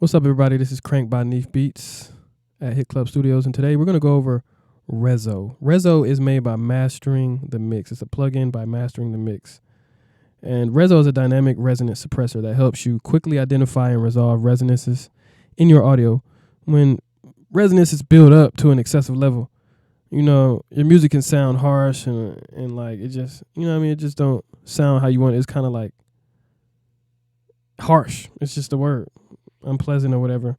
What's up, everybody? This is Crank by Neef Beats at Hit Club Studios, and today we're going to go over Reso. Reso is made by Mastering the Mix. It's a plugin by Mastering the Mix. And Reso is a dynamic resonance suppressor that helps you quickly identify and resolve resonances in your audio. When resonances build up to an excessive level, you know, your music can sound harsh and like it just, you know what I mean? It just don't sound how you want it. It's kind of like harsh. It's just a word. Unpleasant or whatever.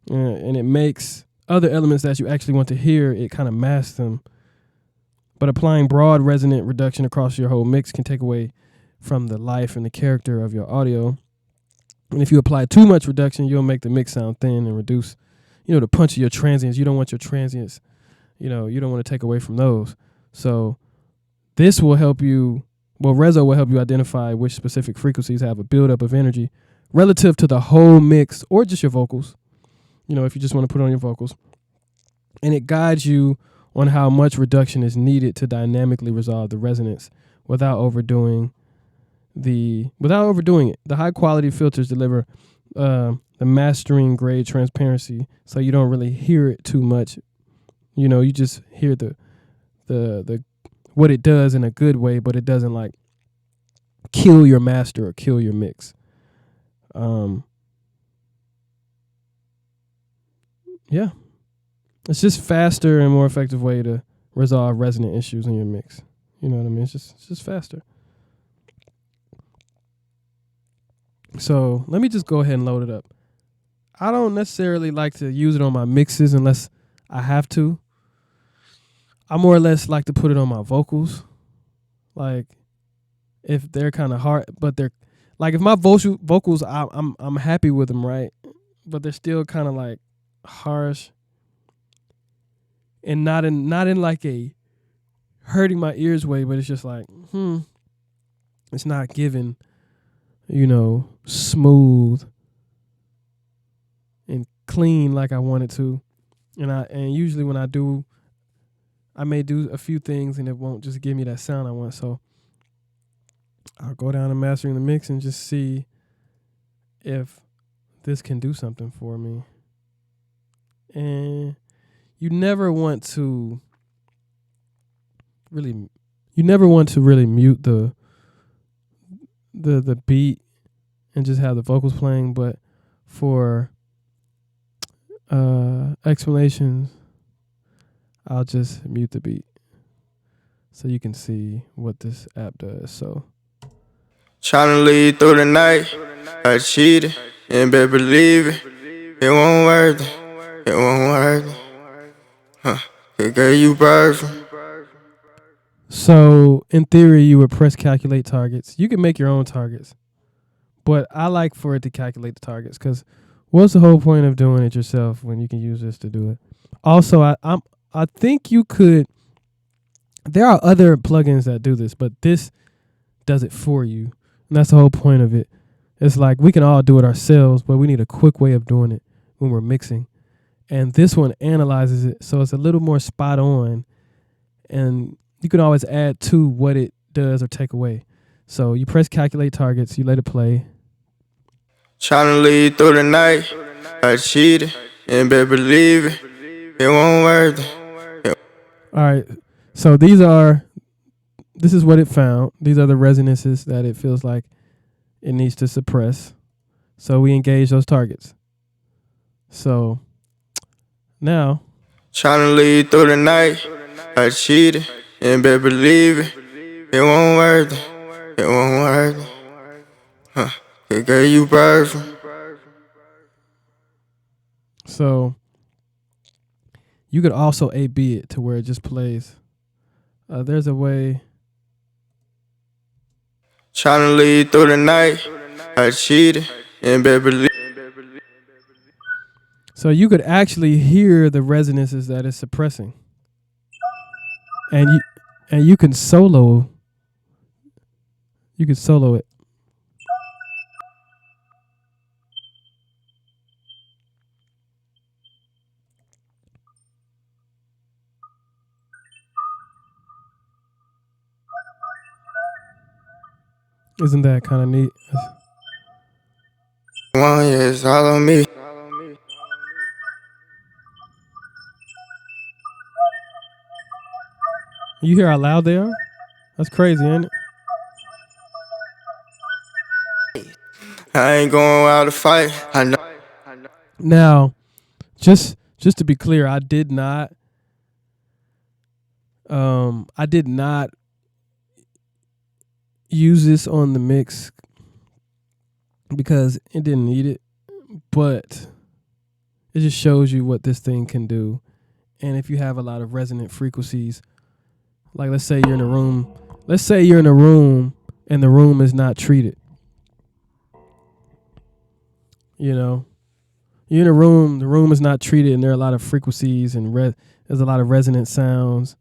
And it makes other elements that you actually want to hear, it kind of masks them. But applying broad resonant reduction across your whole mix can take away from the life and the character of your audio. And if you apply too much reduction, you'll make the mix sound thin and reduce, the punch of your transients. You don't want your transients, you don't want to take away from those. So this will help you, Reso will help you identify which specific frequencies have a buildup of energy relative to the whole mix or just your vocals, if you just want to put on your vocals. And it guides you on how much reduction is needed to dynamically resolve the resonance without overdoing it. The high quality filters deliver the mastering grade transparency, so you don't really hear it too much. You just hear the what it does in a good way, but it doesn't like kill your master or kill your mix. Yeah, it's just faster and more effective way to resolve resonant issues in your mix. You know what I mean? It's just faster. So let me just go ahead and load it up. I don't necessarily like to use it on my mixes unless I have to. I more or less like to put it on my vocals. Like if they're kind of hard, but they're like if my vocals, I'm happy with them, right? But they're still kind of like harsh and not in like a hurting my ears way, but it's just like it's not giving, smooth and clean like I want it to. And usually when I may do a few things and it won't just give me that sound I want. So I'll go down to Mastering the Mix and just see if this can do something for me. And you never want to really mute the beat and just have the vocals playing, but for explanations, I'll just mute the beat so you can see what this app does. So tryna lead through the night, I cheated, and better believe it. It won't work, it won't work. It gave you birth. So in theory, you would press calculate targets. You can make your own targets, but I like for it to calculate the targets because what's the whole point of doing it yourself when you can use this to do it? Also, I think you could. There are other plugins that do this, but this does it for you. And that's the whole point of it. It's like we can all do it ourselves, but we need a quick way of doing it when we're mixing. And this one analyzes it, so it's a little more spot on. And you can always add to what it does or take away. So you press calculate targets, you let it play. Tryna lead through the night, I cheated, and better believe it. It won't work. All right. So this is what it found. These are the resonances that it feels like it needs to suppress. So we engage those targets. So now, tryna lead through the night, I cheated, and better believe it. It won't work, it won't work. It gave you birth. so you could also A/B it to where it just plays. There's a way. Tryna lead through the night, I cheated, and better believe. So you could actually hear the resonances that it's suppressing, and you can solo. You can solo it. Isn't that kind of neat? One, yeah, it's all on me. You hear how loud they are? That's crazy, ain't it? I ain't going out to fight. I know. Now, just to be clear, I did not use this on the mix because it didn't need it, but it just shows you what this thing can do. And if you have a lot of resonant frequencies, like let's say you're in a room and the room is not treated. You know, you're in a room, the room is not treated, and there are a lot of frequencies and there's a lot of resonant sounds.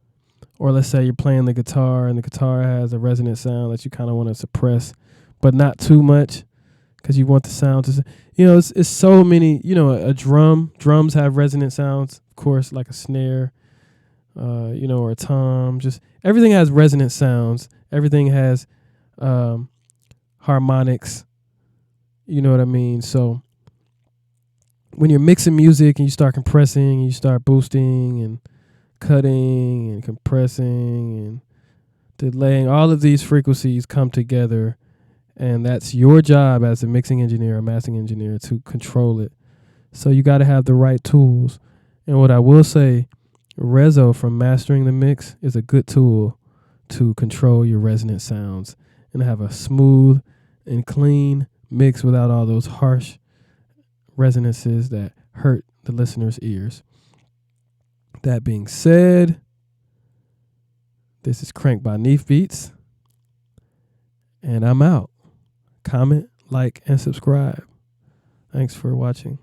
Or let's say you're playing the guitar and the guitar has a resonant sound that you kind of want to suppress, but not too much because you want the sound to, it's so many, a drums have resonant sounds, of course, like a snare, or a tom, just everything has resonant sounds. Everything has harmonics, you know what I mean? So when you're mixing music and you start compressing and you start boosting and cutting and compressing and delaying, all of these frequencies come together, and that's your job as a mixing engineer or mastering engineer to control it. So you got to have the right tools. And what I will say, Reso from Mastering the Mix is a good tool to control your resonant sounds and have a smooth and clean mix without all those harsh resonances that hurt the listener's ears. That being said, this is Crank by Neef Beats, and I'm out. Comment, like, and subscribe. Thanks for watching.